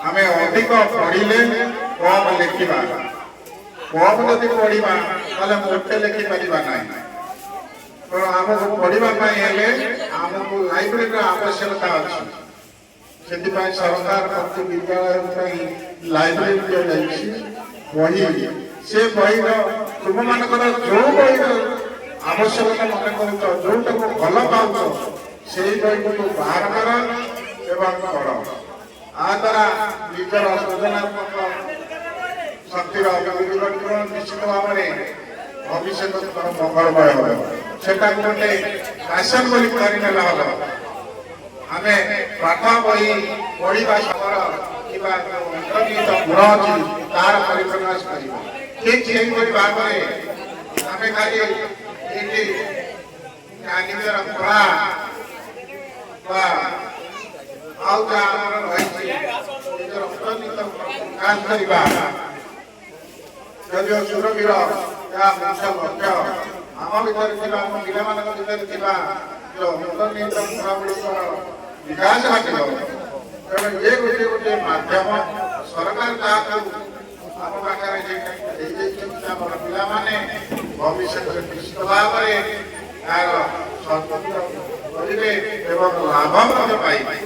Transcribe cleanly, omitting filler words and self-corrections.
आमे अधिक पढ़िले कम लिखा कम जदि पढ़ा ताले मोटे लिखि पारिबा नहीं तो आमको पढ़ा आमको लाइब्रेरी आवश्यकता अच्छी से सरकार प्रति विद्यालय लाइब्रेरी बही से बही तुम मानकर जो बही आवश्यकता मन कर जो भल पाच से बही को बाहर कर एवं पढ़ आ द्वारा निजर सृजनात्मक शक्तिर अभिवृद्धि निश्चित भाव में भविष्य मंगलमय हो सेटा गोटे फैशन बोली धरी नेला हम आमे पाठ बही पढ़ा समर कि अंतर्निहित गुण अच्छी तार परिप्रकाश कर ठीक से भाव में आमे खाली निजर कला जदिव सुरवीर या मुख्य लक्ष्य आम भर पिला जो अंतर्निहित गुणावलीकर विकास घटिल तेणु ये गोटे गोटे मध्यम सरकार जहाँ आम पाखे पिलाने भविष्य निश्चित भाव में यार सदुपयोग करेंगे एवं लाभ पाइबे।